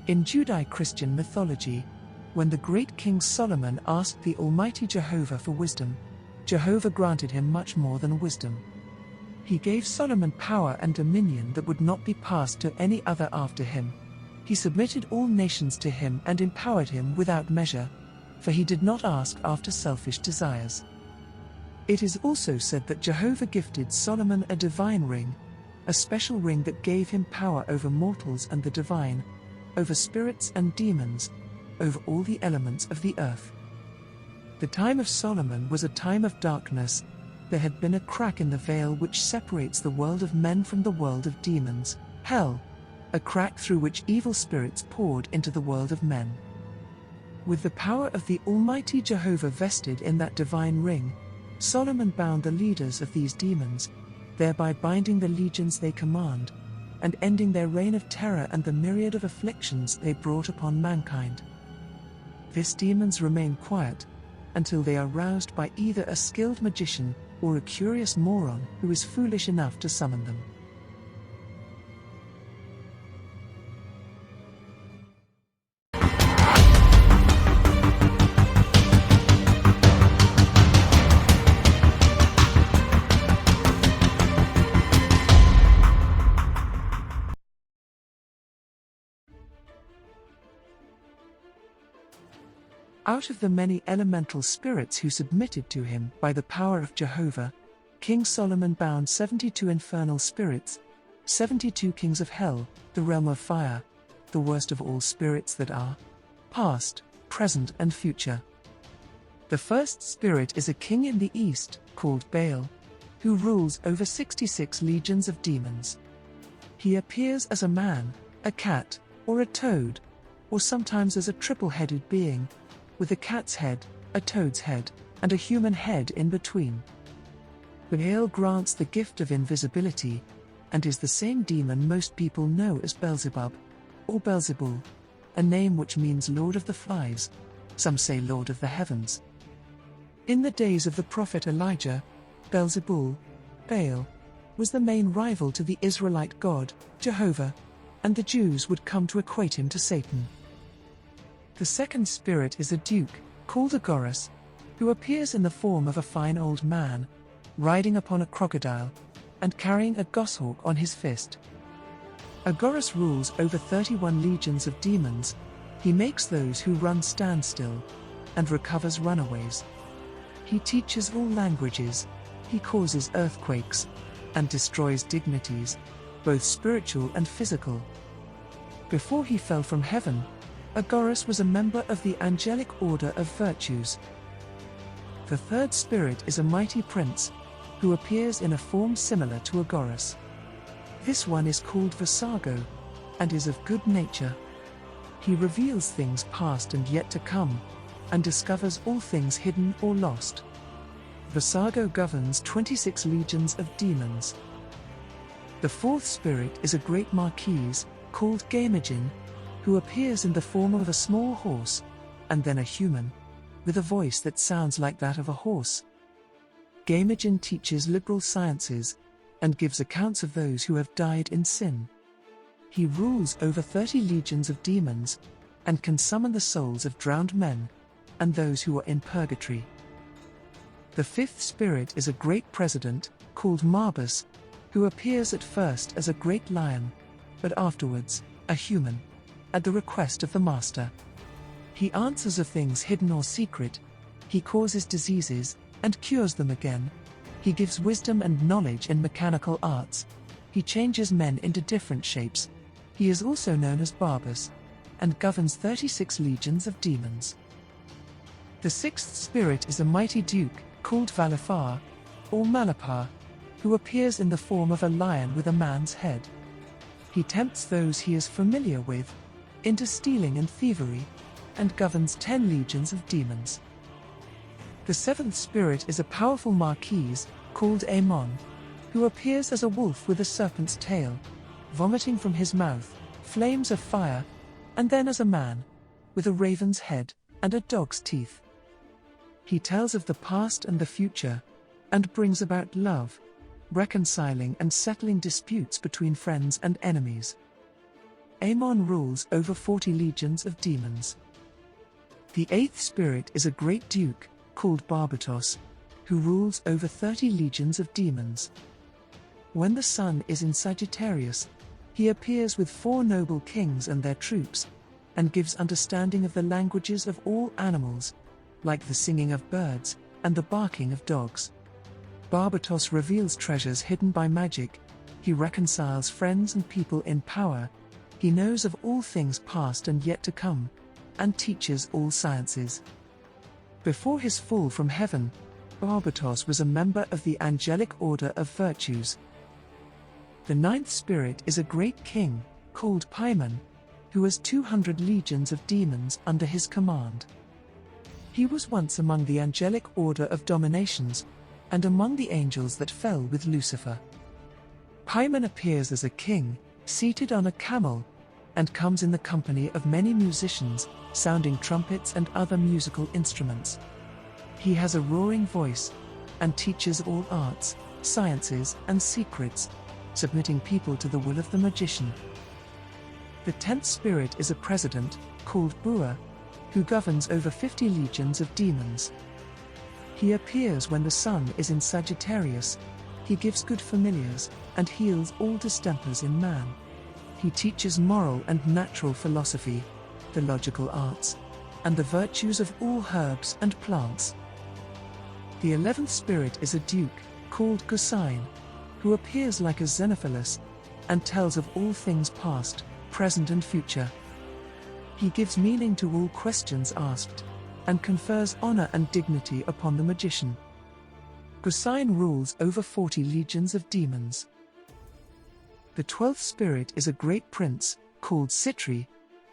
In Judeo-Christian mythology, when the great King Solomon asked the Almighty Jehovah for wisdom, Jehovah granted him much more than wisdom. He gave Solomon power and dominion that would not be passed to any other after him. He submitted all nations to him and empowered him without measure, for he did not ask after selfish desires. It is also said that Jehovah gifted Solomon a divine ring, a special ring that gave him power over mortals and the divine, over spirits and demons, over all the elements of the earth. The time of Solomon was a time of darkness. There had been a crack in the veil which separates the world of men from the world of demons, hell, a crack through which evil spirits poured into the world of men. With the power of the Almighty Jehovah vested in that divine ring, Solomon bound the leaders of these demons, thereby binding the legions they command, and ending their reign of terror and the myriad of afflictions they brought upon mankind. These demons remain quiet until they are roused by either a skilled magician or a curious moron who is foolish enough to summon them. Out of the many elemental spirits who submitted to him by the power of Jehovah, King Solomon bound 72 infernal spirits, 72 kings of hell, the realm of fire, the worst of all spirits that are past, present and future. The first spirit is a king in the east, called Baal, who rules over 66 legions of demons. He appears as a man, a cat, or a toad, or sometimes as a triple-headed being, with a cat's head, a toad's head, and a human head in between. Baal grants the gift of invisibility, and is the same demon most people know as Beelzebub, or Beelzebul, a name which means Lord of the Flies, some say Lord of the Heavens. In the days of the prophet Elijah, Beelzebul, Baal, was the main rival to the Israelite god, Jehovah, and the Jews would come to equate him to Satan. The second spirit is a duke, called Agorus, who appears in the form of a fine old man, riding upon a crocodile, and carrying a goshawk on his fist. Agorus rules over 31 legions of demons. He makes those who run stand still, and recovers runaways. He teaches all languages, he causes earthquakes, and destroys dignities, both spiritual and physical. Before he fell from heaven, Agorus was a member of the angelic order of virtues. The third spirit is a mighty prince, who appears in a form similar to Agorus. This one is called Vasago, and is of good nature. He reveals things past and yet to come, and discovers all things hidden or lost. Vasago governs 26 legions of demons. The fourth spirit is a great marquise, called Gaimajin, who appears in the form of a small horse, and then a human, with a voice that sounds like that of a horse. Gaimajin teaches liberal sciences, and gives accounts of those who have died in sin. He rules over 30 legions of demons, and can summon the souls of drowned men, and those who are in purgatory. The fifth spirit is a great president, called Marbus, who appears at first as a great lion, but afterwards, a human, at the request of the master. He answers of things hidden or secret, he causes diseases, and cures them again. He gives wisdom and knowledge in mechanical arts. He changes men into different shapes. He is also known as Barbus, and governs 36 legions of demons. The sixth spirit is a mighty duke, called Valafar, or Malapar, who appears in the form of a lion with a man's head. He tempts those he is familiar with into stealing and thievery, and governs 10 legions of demons. The seventh spirit is a powerful marquise, called Aemon, who appears as a wolf with a serpent's tail, vomiting from his mouth flames of fire, and then as a man, with a raven's head and a dog's teeth. He tells of the past and the future, and brings about love, reconciling and settling disputes between friends and enemies. Amon rules over 40 legions of demons. The eighth spirit is a great duke, called Barbatos, who rules over 30 legions of demons. When the sun is in Sagittarius, he appears with 4 noble kings and their troops, and gives understanding of the languages of all animals, like the singing of birds and the barking of dogs. Barbatos reveals treasures hidden by magic, he reconciles friends and people in power, he knows of all things past and yet to come, and teaches all sciences. Before his fall from heaven, Barbatos was a member of the angelic order of virtues. The ninth spirit is a great king, called Paimon, who has 200 legions of demons under his command. He was once among the angelic order of dominations, and among the angels that fell with Lucifer. Paimon appears as a king, seated on a camel, and comes in the company of many musicians, sounding trumpets and other musical instruments. He has a roaring voice, and teaches all arts, sciences, and secrets, submitting people to the will of the magician. The 10th spirit is a president, called Bua, who governs over 50 legions of demons. He appears when the sun is in Sagittarius, he gives good familiars, and heals all distempers in man. He teaches moral and natural philosophy, the logical arts, and the virtues of all herbs and plants. The 11th spirit is a duke, called Goetia, who appears like a Xenophilus, and tells of all things past, present and future. He gives meaning to all questions asked, and confers honor and dignity upon the magician. Goetia rules over 40 legions of demons. The 12th spirit is a great prince, called Citri,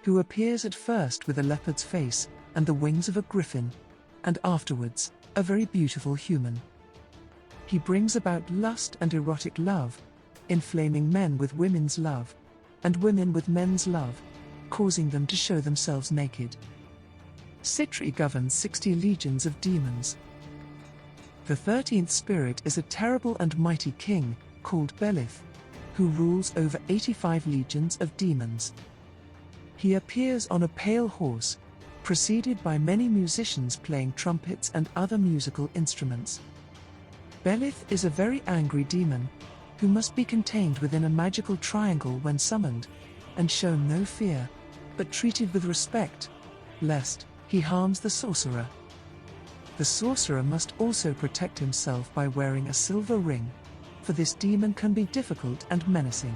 who appears at first with a leopard's face, and the wings of a griffin, and afterwards, a very beautiful human. He brings about lust and erotic love, inflaming men with women's love, and women with men's love, causing them to show themselves naked. Citri governs 60 legions of demons. The 13th spirit is a terrible and mighty king, called Belith, who rules over 85 legions of demons. He appears on a pale horse, preceded by many musicians playing trumpets and other musical instruments. Belith is a very angry demon, who must be contained within a magical triangle when summoned, and shown no fear, but treated with respect, lest he harms the sorcerer. The sorcerer must also protect himself by wearing a silver ring, for this demon can be difficult and menacing.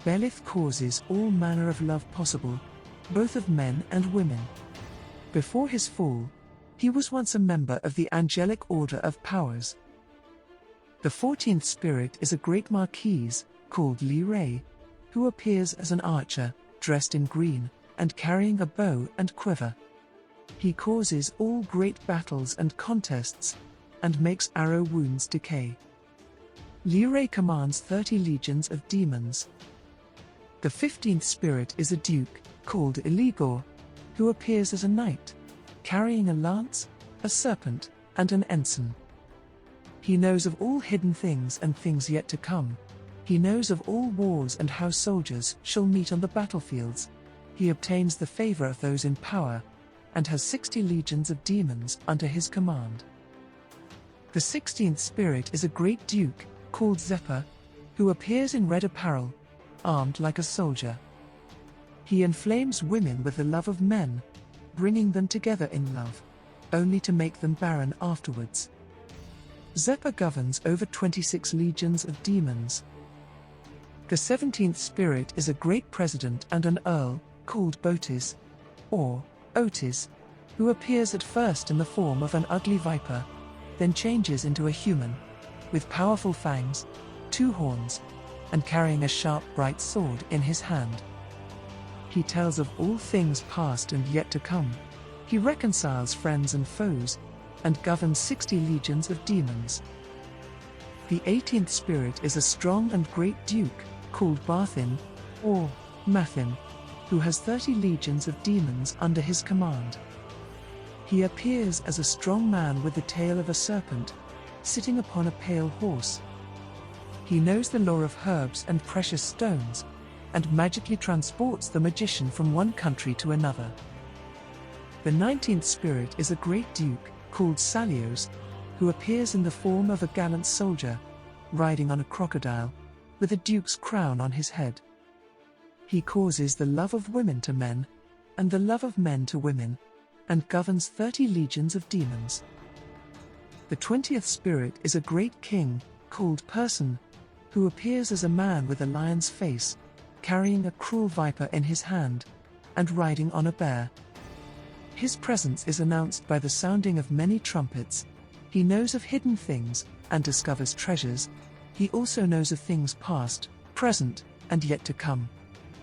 Belith causes all manner of love possible, both of men and women. Before his fall, he was once a member of the angelic order of powers. The 14th spirit is a great marquise, called Liray, who appears as an archer, dressed in green, and carrying a bow and quiver. He causes all great battles and contests, and makes arrow wounds decay. Liray commands 30 legions of demons. The 15th spirit is a duke, called Eligor, who appears as a knight, carrying a lance, a serpent, and an ensign. He knows of all hidden things and things yet to come. He knows of all wars and how soldiers shall meet on the battlefields. He obtains the favor of those in power, and has 60 legions of demons under his command. The 16th spirit is a great duke, called Zephyr, who appears in red apparel, armed like a soldier. He inflames women with the love of men, bringing them together in love, only to make them barren afterwards. Zephyr governs over 26 legions of demons. The 17th spirit is a great president and an earl, called Botis, or Otis, who appears at first in the form of an ugly viper, then changes into a human, with powerful fangs, 2 horns, and carrying a sharp bright sword in his hand. He tells of all things past and yet to come. He reconciles friends and foes, and governs 60 legions of demons. The 18th spirit is a strong and great duke, called Barthin, or Mathin, who has 30 legions of demons under his command. He appears as a strong man with the tail of a serpent, sitting upon a pale horse. He knows the lore of herbs and precious stones, and magically transports the magician from one country to another. The 19th spirit is a great duke, called Salios, who appears in the form of a gallant soldier, riding on a crocodile, with a duke's crown on his head. He causes the love of women to men, and the love of men to women, and governs 30 legions of demons. The 20th spirit is a great king, called Person, who appears as a man with a lion's face, carrying a cruel viper in his hand, and riding on a bear. His presence is announced by the sounding of many trumpets. He knows of hidden things, and discovers treasures. He also knows of things past, present, and yet to come,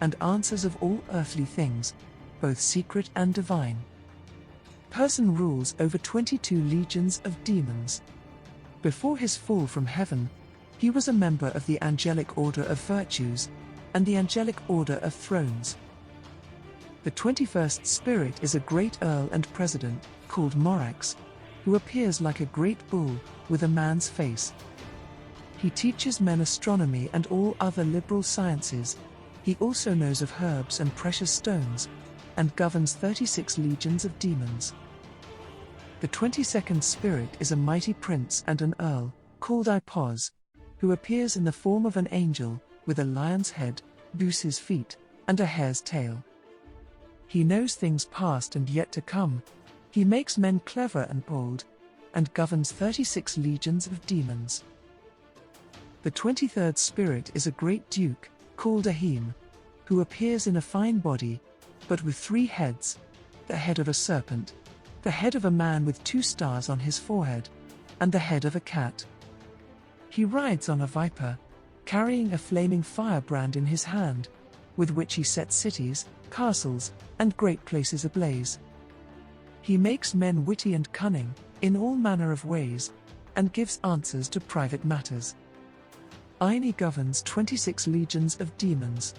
and answers of all earthly things, both secret and divine. Person rules over 22 legions of demons. Before his fall from heaven, he was a member of the angelic order of virtues, and the angelic order of thrones. The 21st spirit is a great earl and president, called Morax, who appears like a great bull, with a man's face. He teaches men astronomy and all other liberal sciences. He also knows of herbs and precious stones, and governs 36 legions of demons. The 22nd spirit is a mighty prince and an earl, called Ipos, who appears in the form of an angel, with a lion's head, goose's feet, and a hare's tail. He knows things past and yet to come. He makes men clever and bold, and governs 36 legions of demons. The 23rd spirit is a great duke, called Ahim, who appears in a fine body, but with 3 heads: the head of a serpent, the head of a man with 2 stars on his forehead, and the head of a cat. He rides on a viper, carrying a flaming firebrand in his hand, with which he sets cities, castles, and great places ablaze. He makes men witty and cunning, in all manner of ways, and gives answers to private matters. Aini governs 26 legions of demons.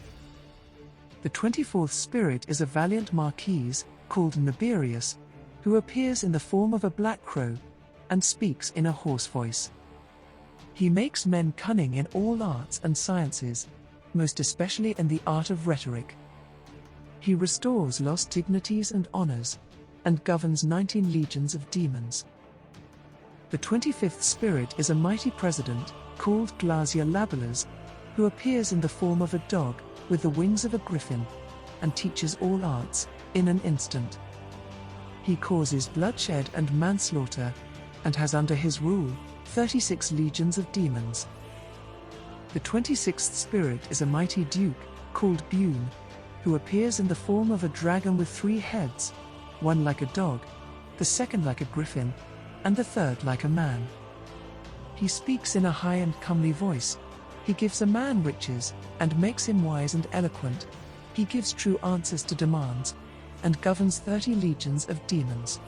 The 24th spirit is a valiant marquis, called Naberius, who appears in the form of a black crow, and speaks in a hoarse voice. He makes men cunning in all arts and sciences, most especially in the art of rhetoric. He restores lost dignities and honors, and governs 19 legions of demons. The 25th spirit is a mighty president, called Glasia Labelas, who appears in the form of a dog, with the wings of a griffin, and teaches all arts, in an instant. He causes bloodshed and manslaughter, and has under his rule 36 legions of demons. The 26th spirit is a mighty duke, called Bune, who appears in the form of a dragon with 3 heads, one like a dog, the second like a griffin, and the third like a man. He speaks in a high and comely voice. He gives a man riches, and makes him wise and eloquent. He gives true answers to demands, and governs 30 legions of demons.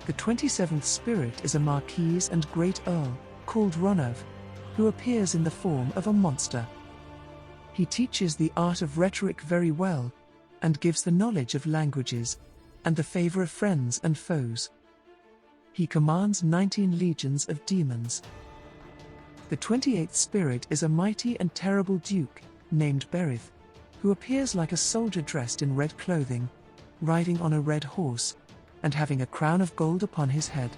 The 27th spirit is a marquis and great earl, called Ronov, who appears in the form of a monster. He teaches the art of rhetoric very well, and gives the knowledge of languages, and the favor of friends and foes. He commands 19 legions of demons. The 28th spirit is a mighty and terrible duke, named Berith, who appears like a soldier dressed in red clothing, riding on a red horse, and having a crown of gold upon his head.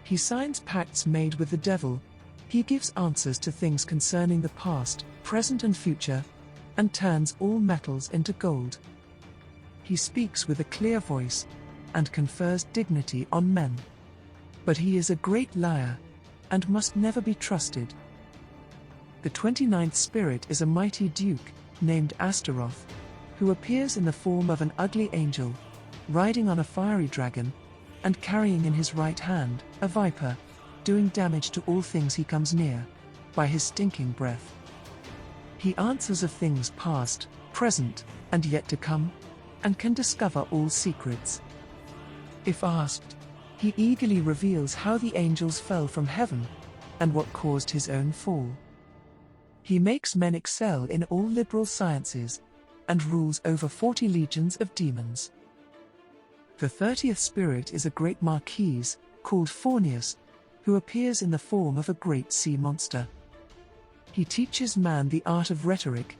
He signs pacts made with the devil. He gives answers to things concerning the past, present and future, and turns all metals into gold. He speaks with a clear voice, and confers dignity on men. But he is a great liar, and must never be trusted. The 29th spirit is a mighty duke, named Astaroth, who appears in the form of an ugly angel, riding on a fiery dragon, and carrying in his right hand a viper, doing damage to all things he comes near, by his stinking breath. He answers of things past, present, and yet to come, and can discover all secrets. If asked, he eagerly reveals how the angels fell from heaven, and what caused his own fall. He makes men excel in all liberal sciences, and rules over 40 legions of demons. The 30th spirit is a great marquis, called Fornius, who appears in the form of a great sea monster. He teaches man the art of rhetoric.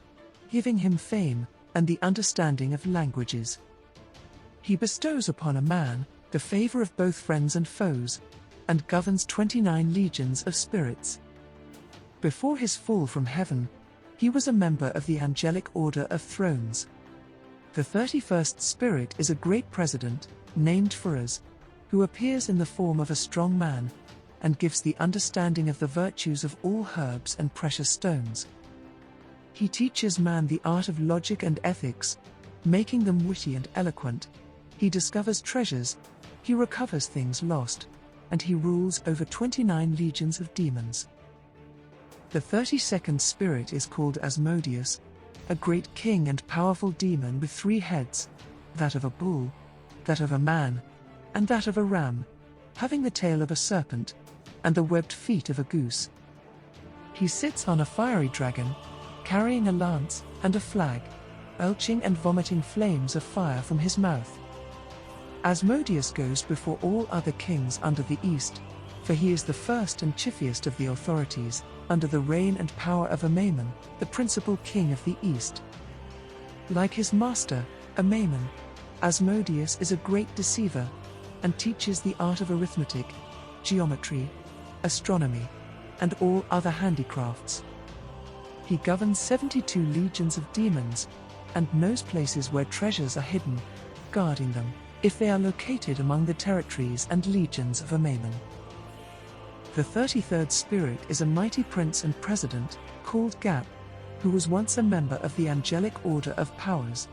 giving him fame and the understanding of languages. He bestows upon a man the favor of both friends and foes, and governs 29 legions of spirits. Before his fall from heaven, he was a member of the angelic order of thrones. The 31st spirit is a great president, named Pharos, who appears in the form of a strong man, and gives the understanding of the virtues of all herbs and precious stones. He teaches man the art of logic and ethics, making them witty and eloquent. He discovers treasures, he recovers things lost, and he rules over 29 legions of demons. The 32nd spirit is called Asmodeus, a great king and powerful demon with 3 heads, that of a bull, that of a man, and that of a ram, having the tail of a serpent, and the webbed feet of a goose. He sits on a fiery dragon, carrying a lance and a flag, belching and vomiting flames of fire from his mouth. Asmodeus goes before all other kings under the east, for he is the first and chiefiest of the authorities, under the reign and power of Amaymon, the principal king of the east. Like his master, Amaymon, Asmodeus is a great deceiver, and teaches the art of arithmetic, geometry, astronomy, and all other handicrafts. He governs 72 legions of demons, and knows places where treasures are hidden, guarding them, if they are located among the territories and legions of Amaymon. The 33rd spirit is a mighty prince and president, called Gap, who was once a member of the angelic order of powers.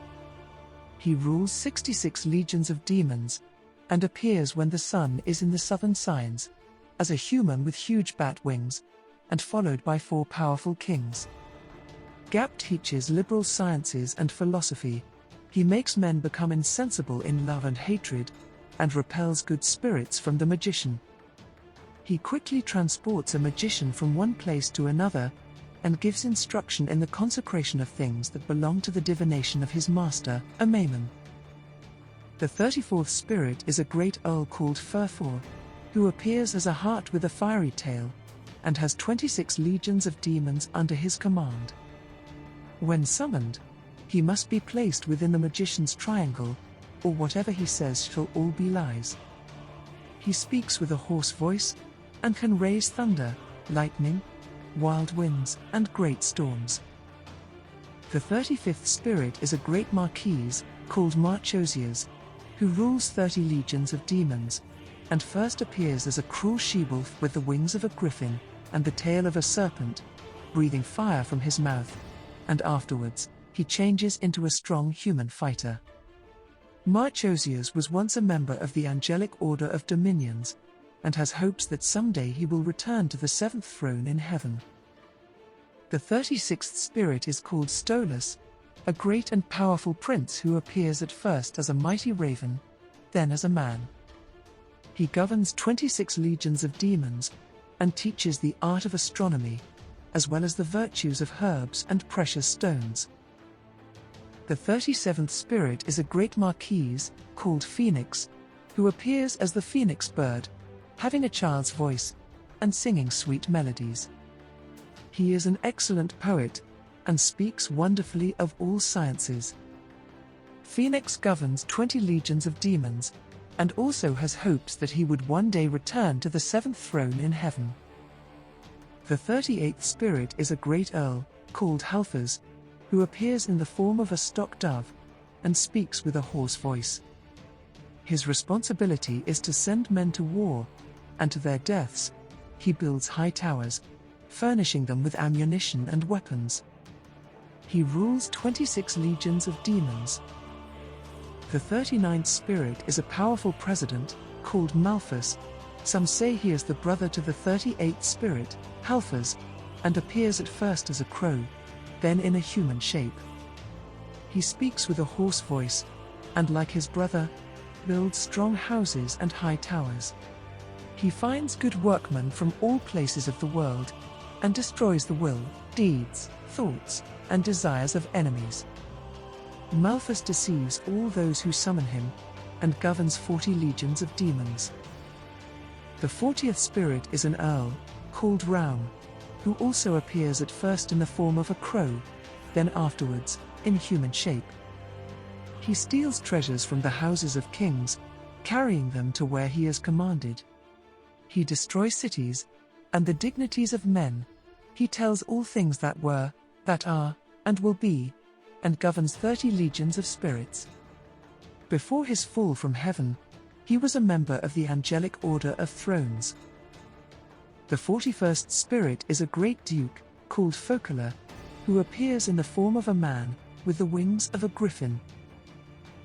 He rules 66 legions of demons, and appears when the sun is in the southern signs, as a human with huge bat wings, and followed by 4 powerful kings. Gap teaches liberal sciences and philosophy. He makes men become insensible in love and hatred, and repels good spirits from the magician. He quickly transports a magician from one place to another, and gives instruction in the consecration of things that belong to the divination of his master, Amaymon. The 34th spirit is a great earl called Furfor, who appears as a hart with a fiery tail, and has 26 legions of demons under his command. When summoned, he must be placed within the magician's triangle, or whatever he says shall all be lies. He speaks with a hoarse voice, and can raise thunder, lightning, wild winds, and great storms. The 35th spirit is a great marquise, called Marchosias, who rules 30 legions of demons, and first appears as a cruel she-wolf with the wings of a griffin, and the tail of a serpent, breathing fire from his mouth, and afterwards, he changes into a strong human fighter. Marchosias was once a member of the angelic order of dominions, and has hopes that someday he will return to the 7th throne in heaven. The 36th spirit is called Stolas, a great and powerful prince who appears at first as a mighty raven, then as a man. He governs 26 legions of demons, and teaches the art of astronomy, as well as the virtues of herbs and precious stones. The 37th spirit is a great marquise, called Phoenix, who appears as the phoenix bird, having a child's voice, and singing sweet melodies. He is an excellent poet, and speaks wonderfully of all sciences. Phoenix governs 20 legions of demons, and also has hopes that he would one day return to the 7th throne in heaven. The 38th spirit is a great earl, called Halphas, who appears in the form of a stock dove, and speaks with a hoarse voice. His responsibility is to send men to war, and to their deaths. He builds high towers, furnishing them with ammunition and weapons. He rules 26 legions of demons. The 39th spirit is a powerful president, called Malphas. Some say he is the brother to the 38th spirit, Halphas, and appears at first as a crow, then in a human shape. He speaks with a hoarse voice, and like his brother, builds strong houses and high towers. He finds good workmen from all places of the world, and destroys the will, deeds, thoughts, and desires of enemies. Malphas deceives all those who summon him, and governs 40 legions of demons. The 40th spirit is an earl, called Raum, who also appears at first in the form of a crow, then afterwards, in human shape. He steals treasures from the houses of kings, carrying them to where he is commanded. He destroys cities, and the dignities of men. He tells all things that were, that are, and will be, and governs 30 legions of spirits. Before his fall from heaven, he was a member of the angelic order of thrones. The 41st spirit is a great duke, called Focula, who appears in the form of a man, with the wings of a griffin.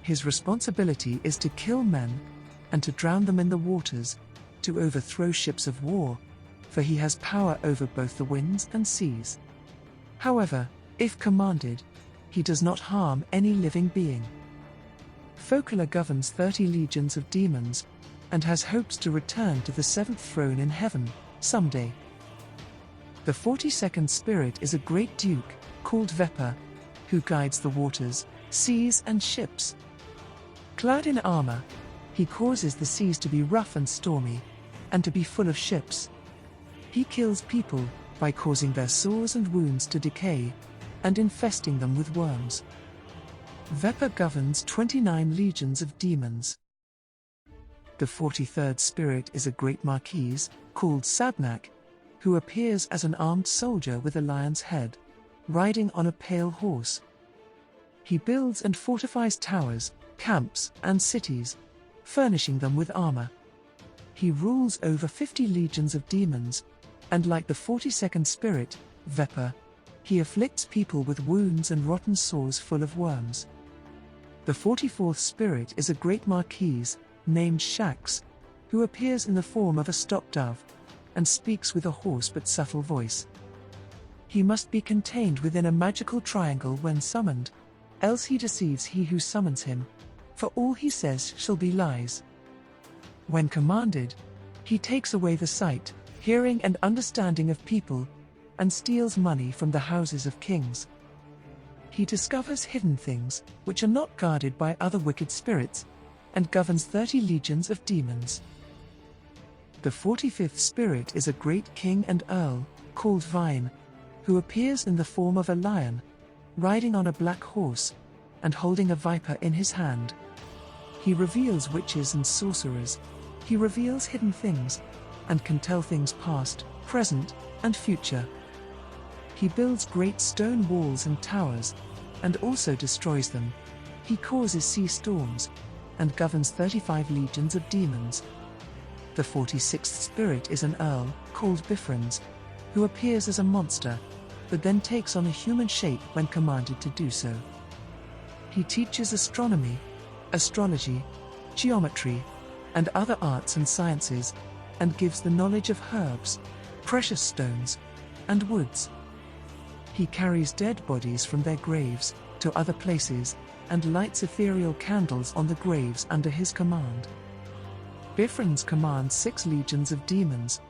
His responsibility is to kill men, and to drown them in the waters, to overthrow ships of war, for he has power over both the winds and seas. However, if commanded, he does not harm any living being. Focula governs 30 legions of demons, and has hopes to return to the 7th throne in heaven, someday. The 42nd spirit is a great duke, called Vepa, who guides the waters, seas and ships. Clad in armor, he causes the seas to be rough and stormy, and to be full of ships. He kills people, by causing their sores and wounds to decay, and infesting them with worms. Vepa governs 29 legions of demons. The 43rd spirit is a great marquise, called Sabnak, who appears as an armed soldier with a lion's head, riding on a pale horse. He builds and fortifies towers, camps, and cities, furnishing them with armor. He rules over 50 legions of demons, and like the 42nd spirit, Vepa, he afflicts people with wounds and rotten sores full of worms. The 44th spirit is a great marquise, named Shax, who appears in the form of a stock dove, and speaks with a hoarse but subtle voice. He must be contained within a magical triangle when summoned, else he deceives he who summons him, for all he says shall be lies. When commanded, he takes away the sight, hearing and understanding of people, and steals money from the houses of kings. He discovers hidden things, which are not guarded by other wicked spirits, and governs 30 legions of demons. The 45th spirit is a great king and earl, called Vine, who appears in the form of a lion, riding on a black horse, and holding a viper in his hand. He reveals witches and sorcerers. He reveals hidden things, and can tell things past, present, and future. He builds great stone walls and towers, and also destroys them. He causes sea storms, and governs 35 legions of demons. The 46th spirit is an earl, called Bifrons, who appears as a monster, but then takes on a human shape when commanded to do so. He teaches astronomy, astrology, geometry, and other arts and sciences, and gives the knowledge of herbs, precious stones, and woods. He carries dead bodies from their graves to other places, and lights ethereal candles on the graves under his command. Bifrons commands 6 legions of demons.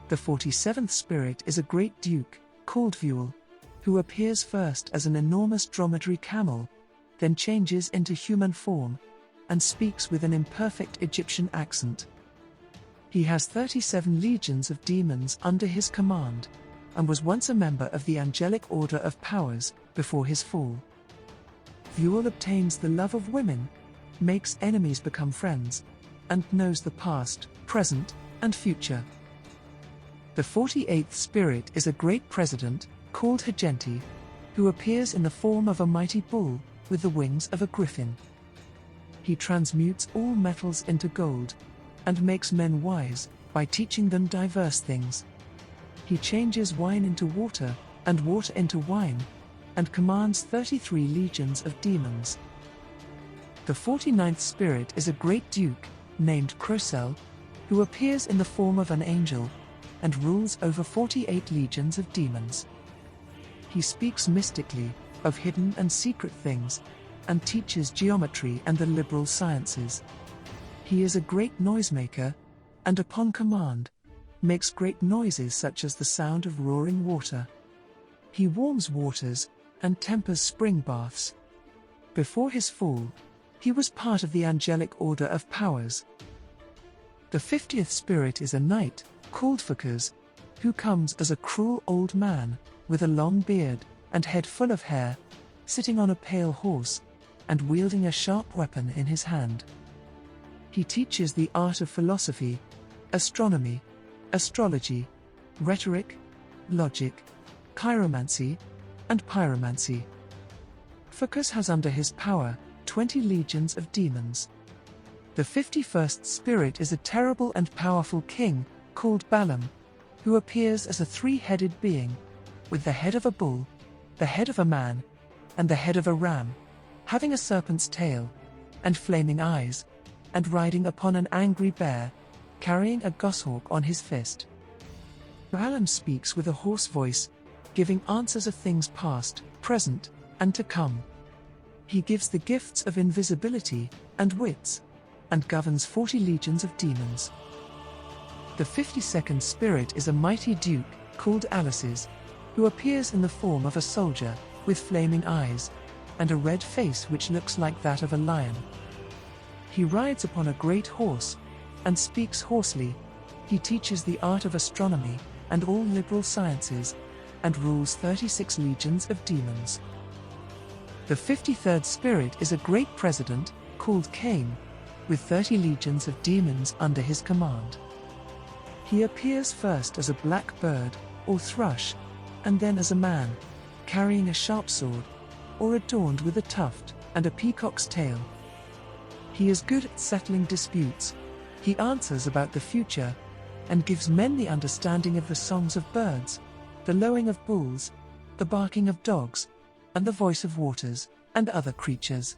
The 47th spirit is a great duke, called Vuel, who appears first as an enormous dromedary camel, then changes into human form, and speaks with an imperfect Egyptian accent. He has 37 legions of demons under his command, and was once a member of the angelic order of powers, before his fall. Vuel obtains the love of women, makes enemies become friends, and knows the past, present, and future. The 48th spirit is a great president, called Hagenti, who appears in the form of a mighty bull, with the wings of a griffin. He transmutes all metals into gold, and makes men wise, by teaching them diverse things. He changes wine into water, and water into wine, and commands 33 legions of demons. The 49th spirit is a great duke, named Crocel, who appears in the form of an angel, and rules over 48 legions of demons. He speaks mystically, of hidden and secret things, and teaches geometry and the liberal sciences. He is a great noisemaker, and upon command, makes great noises such as the sound of roaring water. He warms waters, and tempers spring baths. Before his fall, he was part of the angelic order of powers. The 50th spirit is a knight, called Phocas, who comes as a cruel old man, with a long beard, and head full of hair, sitting on a pale horse, and wielding a sharp weapon in his hand. He teaches the art of philosophy, astronomy, astrology, rhetoric, logic, chiromancy, and pyromancy. Phocus has under his power 20 legions of demons. The 51st spirit is a terrible and powerful king, called Balaam, who appears as a three-headed being, with the head of a bull, the head of a man, and the head of a ram, having a serpent's tail, and flaming eyes, and riding upon an angry bear, carrying a goshawk on his fist. Balaam speaks with a hoarse voice, giving answers of things past, present, and to come. He gives the gifts of invisibility and wits, and governs 40 legions of demons. The 52nd spirit is a mighty duke, called Alices, who appears in the form of a soldier, with flaming eyes, and a red face which looks like that of a lion. He rides upon a great horse, and speaks hoarsely. He teaches the art of astronomy, and all liberal sciences, and rules 36 legions of demons. The 53rd spirit is a great president, called Cain, with 30 legions of demons under his command. He appears first as a black bird, or thrush, and then as a man, carrying a sharp sword, or adorned with a tuft, and a peacock's tail. He is good at settling disputes. He answers about the future, and gives men the understanding of the songs of birds, the lowing of bulls, the barking of dogs, and the voice of waters, and other creatures.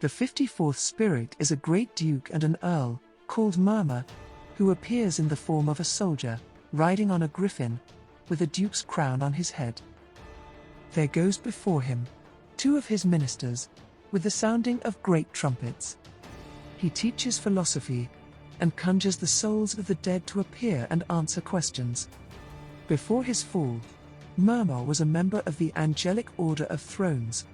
The 54th spirit is a great duke and an earl, called Murmur, who appears in the form of a soldier, riding on a griffin, with a duke's crown on his head. There goes before him 2 of his ministers, with the sounding of great trumpets. He teaches philosophy, and conjures the souls of the dead to appear and answer questions. Before his fall, Murmur was a member of the angelic order of thrones.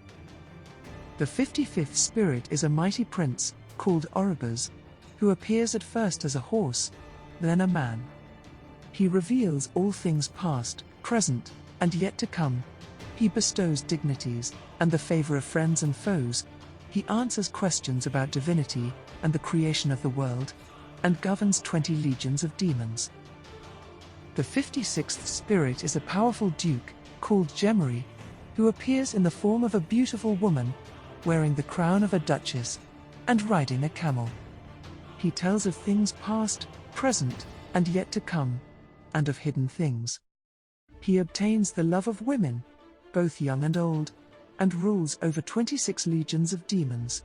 The 55th spirit is a mighty prince, called Oribus, who appears at first as a horse, then a man. He reveals all things past, present, and yet to come. He bestows dignities, and the favor of friends and foes. He answers questions about divinity, and the creation of the world, and governs 20 legions of demons. The 56th spirit is a powerful duke, called Gemery, who appears in the form of a beautiful woman, wearing the crown of a duchess, and riding a camel. He tells of things past, present, and yet to come, and of hidden things. He obtains the love of women, both young and old, and rules over 26 legions of demons.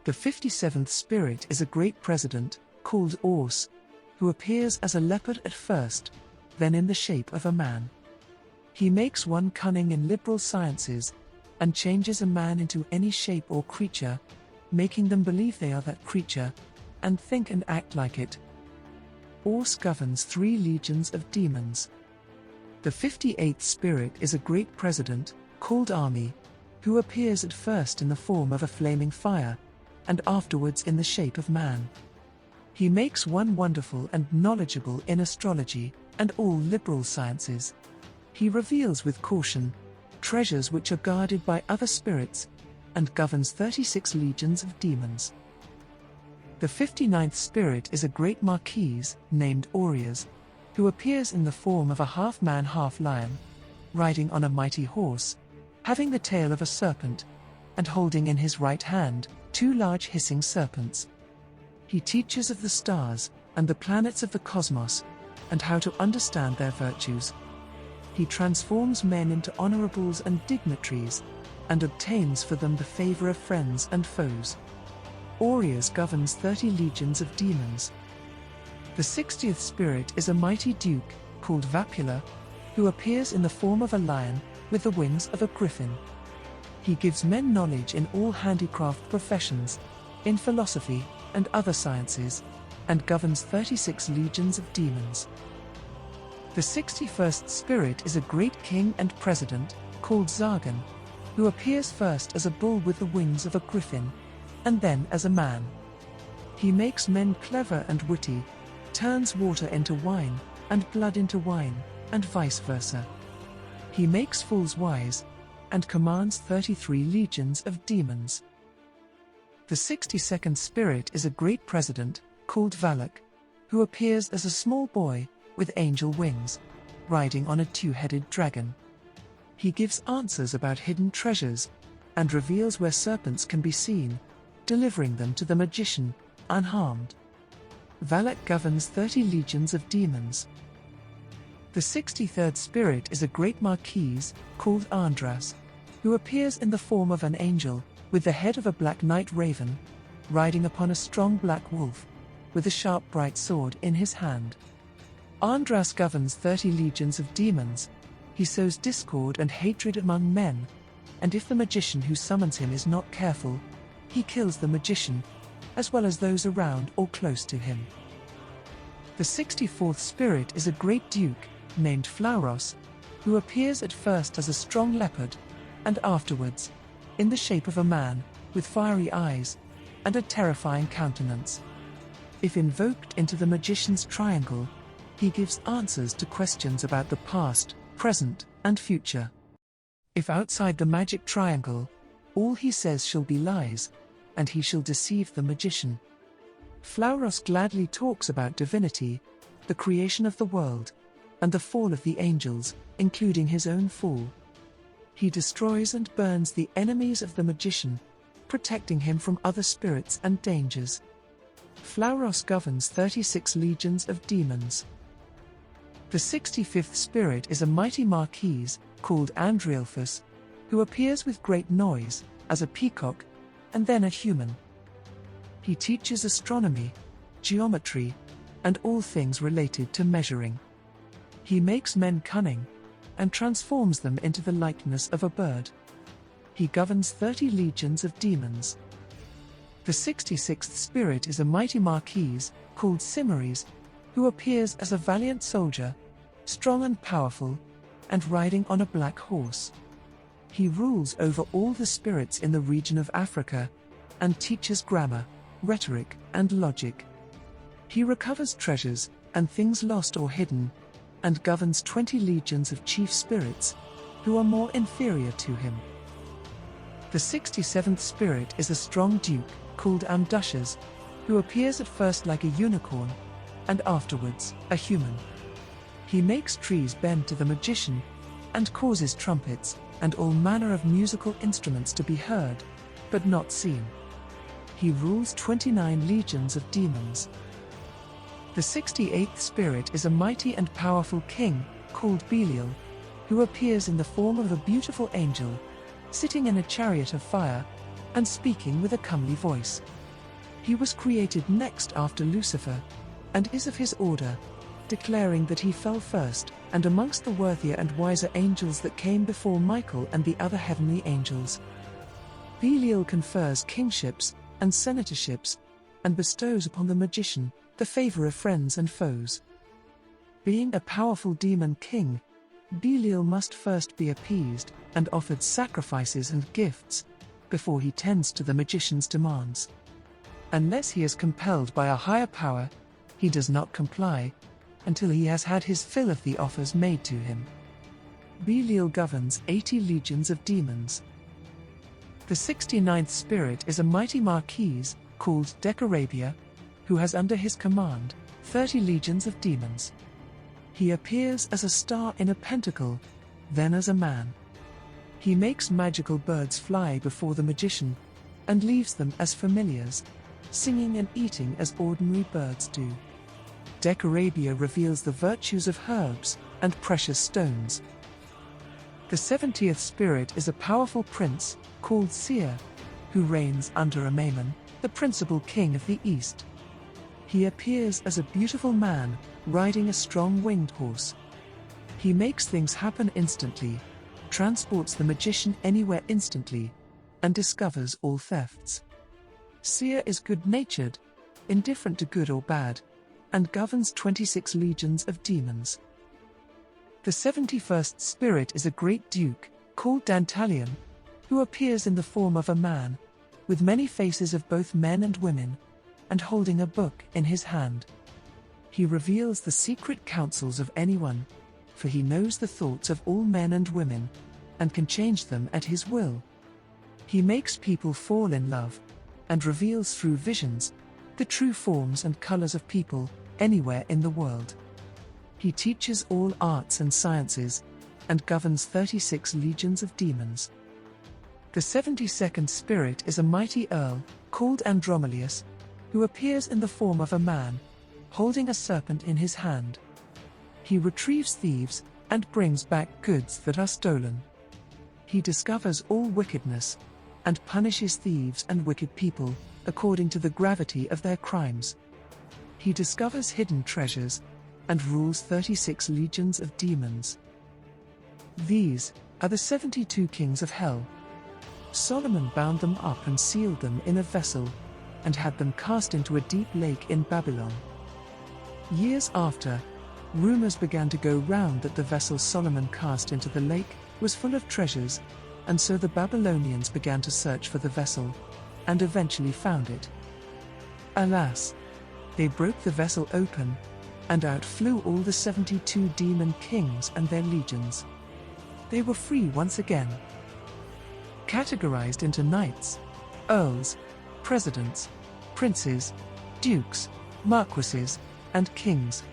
The 57th spirit is a great president, called Ors, who appears as a leopard at first, then in the shape of a man. He makes one cunning in liberal sciences, and changes a man into any shape or creature, making them believe they are that creature, and think and act like it. Ors governs 3 legions of demons. The 58th spirit is a great president, called Army, who appears at first in the form of a flaming fire, and afterwards in the shape of man. He makes one wonderful and knowledgeable in astrology, and all liberal sciences. He reveals with caution treasures which are guarded by other spirits, and governs 36 legions of demons. The 59th spirit is a great marquise, named Aureus, who appears in the form of a half-man half-lion, riding on a mighty horse, having the tail of a serpent, and holding in his right hand 2 large hissing serpents. He teaches of the stars, and the planets of the cosmos, and how to understand their virtues. He transforms men into honorables and dignitaries, and obtains for them the favor of friends and foes. Aureus governs 30 legions of demons. The 60th spirit is a mighty duke, called Vapula, who appears in the form of a lion, with the wings of a griffin. He gives men knowledge in all handicraft professions, in philosophy, and other sciences, and governs 36 legions of demons. The 61st spirit is a great king and president, called Zargan, who appears first as a bull with the wings of a griffin, and then as a man. He makes men clever and witty, turns water into wine, and blood into wine, and vice versa. He makes fools wise, and commands 33 legions of demons. The 62nd spirit is a great president, called Valak, who appears as a small boy, with angel wings, riding on a two-headed dragon. He gives answers about hidden treasures, and reveals where serpents can be seen, delivering them to the magician, unharmed. Valak governs 30 legions of demons. The 63rd spirit is a great marquise, called Andras, who appears in the form of an angel, with the head of a black night raven, riding upon a strong black wolf, with a sharp bright sword in his hand. Andras governs 30 legions of demons. He sows discord and hatred among men, and if the magician who summons him is not careful, he kills the magician, as well as those around or close to him. The 64th spirit is a great duke, named Flauros, who appears at first as a strong leopard, and afterwards, in the shape of a man, with fiery eyes, and a terrifying countenance. If invoked into the magician's triangle, he gives answers to questions about the past, present, and future. If outside the magic triangle, all he says shall be lies, and he shall deceive the magician. Flauros gladly talks about divinity, the creation of the world, and the fall of the angels, including his own fall. He destroys and burns the enemies of the magician, protecting him from other spirits and dangers. Flauros governs 36 legions of demons. The 65th spirit is a mighty marquise, called Andrielphus, who appears with great noise, as a peacock, and then a human. He teaches astronomy, geometry, and all things related to measuring. He makes men cunning, and transforms them into the likeness of a bird. He governs 30 legions of demons. The 66th spirit is a mighty marquise, called Cimares, who appears as a valiant soldier, strong and powerful, and riding on a black horse. He rules over all the spirits in the region of Africa, and teaches grammar, rhetoric, and logic. He recovers treasures, and things lost or hidden, and governs 20 legions of chief spirits, who are more inferior to him. The 67th spirit is a strong duke, called Amdushas, who appears at first like a unicorn, and afterwards, a human. He makes trees bend to the magician, and causes trumpets, and all manner of musical instruments to be heard, but not seen. He rules 29 legions of demons. The 68th spirit is a mighty and powerful king, called Belial, who appears in the form of a beautiful angel, sitting in a chariot of fire, and speaking with a comely voice. He was created next after Lucifer, and is of his order, declaring that he fell first, and amongst the worthier and wiser angels that came before Michael and the other heavenly angels. Belial confers kingships and senatorships, and bestows upon the magician the favor of friends and foes. Being a powerful demon king, Belial must first be appeased and offered sacrifices and gifts before he tends to the magician's demands. Unless he is compelled by a higher power, he does not comply until he has had his fill of the offers made to him. Belial governs 80 legions of demons. The 69th spirit is a mighty marquise, called Decarabia, who has under his command 30 legions of demons. He appears as a star in a pentacle, then as a man. He makes magical birds fly before the magician, and leaves them as familiars, singing and eating as ordinary birds do. Decarabia reveals the virtues of herbs and precious stones. The 70th spirit is a powerful prince, called Seer, who reigns under Amaimon, the principal king of the East. He appears as a beautiful man, riding a strong winged horse. He makes things happen instantly, transports the magician anywhere instantly, and discovers all thefts. Seer is good-natured, indifferent to good or bad, and governs 26 legions of demons. The 71st spirit is a great duke, called Dantalion, who appears in the form of a man, with many faces of both men and women, and holding a book in his hand. He reveals the secret counsels of anyone, for he knows the thoughts of all men and women, and can change them at his will. He makes people fall in love, and reveals through visions the true forms and colors of people anywhere in the world. He teaches all arts and sciences, and governs 36 legions of demons. The 72nd spirit is a mighty earl, called Andromalius, who appears in the form of a man, holding a serpent in his hand. He retrieves thieves, and brings back goods that are stolen. He discovers all wickedness, and punishes thieves and wicked people, according to the gravity of their crimes. He discovers hidden treasures, and rules 36 legions of demons. These are the 72 kings of hell. Solomon bound them up and sealed them in a vessel, and had them cast into a deep lake in Babylon. Years after, rumors began to go round that the vessel Solomon cast into the lake was full of treasures, and so the Babylonians began to search for the vessel, and eventually found it. Alas! They broke the vessel open, and out flew all the 72 demon kings and their legions. They were free once again. Categorized into knights, earls, presidents, princes, dukes, marquises, and kings,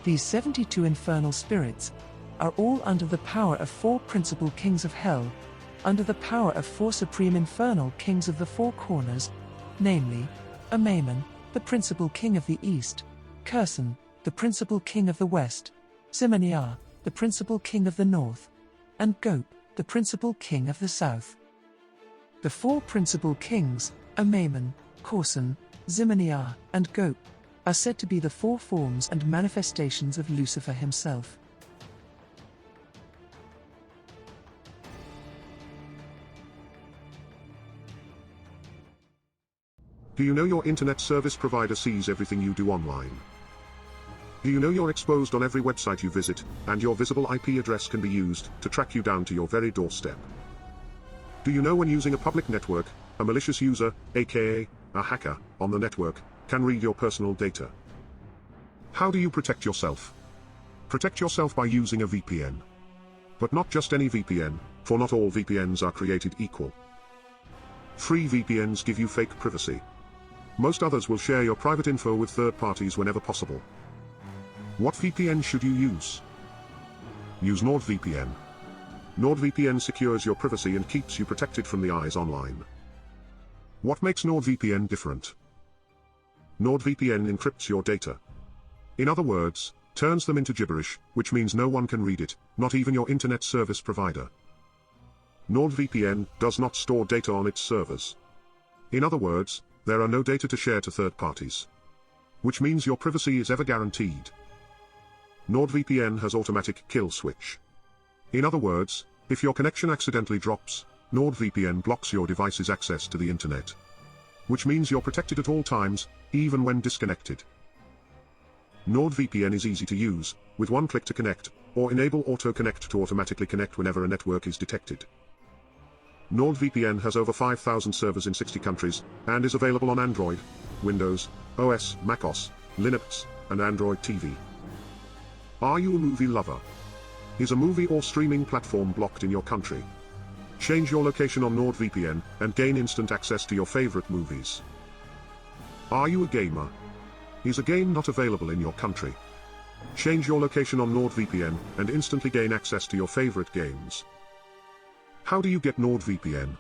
these 72 infernal spirits are all under the power of 4 principal kings of hell, under the power of 4 supreme infernal kings of the 4 corners, namely, Amaman, the principal king of the east, Curson, the principal king of the west, Zimaniah, the principal king of the north, and Goep, the principal king of the south. The 4 principal kings, Amaman, Curson, Zimaniah, and Goep, are said to be the 4 forms and manifestations of Lucifer himself. Do you know your internet service provider sees everything you do online? Do you know you're exposed on every website you visit, and your visible IP address can be used to track you down to your very doorstep? Do you know when using a public network, a malicious user, aka a hacker, on the network, can read your personal data? How do you protect yourself? Protect yourself by using a VPN. But not just any VPN, for not all VPNs are created equal. Free VPNs give you fake privacy. Most others will share your private info with third parties whenever possible. What VPN should you use? Use NordVPN. NordVPN secures your privacy and keeps you protected from the eyes online. What makes NordVPN different? NordVPN encrypts your data. In other words, turns them into gibberish, which means no one can read it, not even your internet service provider. NordVPN does not store data on its servers. In other words, there are no data to share to third parties. Which means your privacy is ever guaranteed. NordVPN has automatic kill switch. In other words, if your connection accidentally drops, NordVPN blocks your device's access to the internet. Which means you're protected at all times, even when disconnected. NordVPN is easy to use, with one click to connect, or enable auto-connect to automatically connect whenever a network is detected. NordVPN has over 5,000 servers in 60 countries, and is available on Android, Windows, OS, macOS, Linux, and Android TV. Are you a movie lover? Is a movie or streaming platform blocked in your country? Change your location on NordVPN, and gain instant access to your favorite movies. Are you a gamer? Is a game not available in your country? Change your location on NordVPN, and instantly gain access to your favorite games. How do you get NordVPN?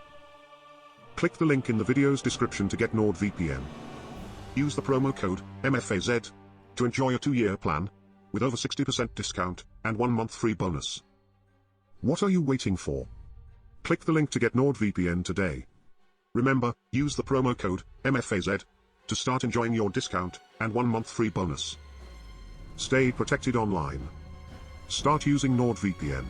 Click the link in the video's description to get NordVPN. Use the promo code MFAZ to enjoy a 2-year plan with over 60% discount and 1 month free bonus. What are you waiting for? Click the link to get NordVPN today. Remember, use the promo code MFAZ to start enjoying your discount and 1 month free bonus. Stay protected online. Start using NordVPN.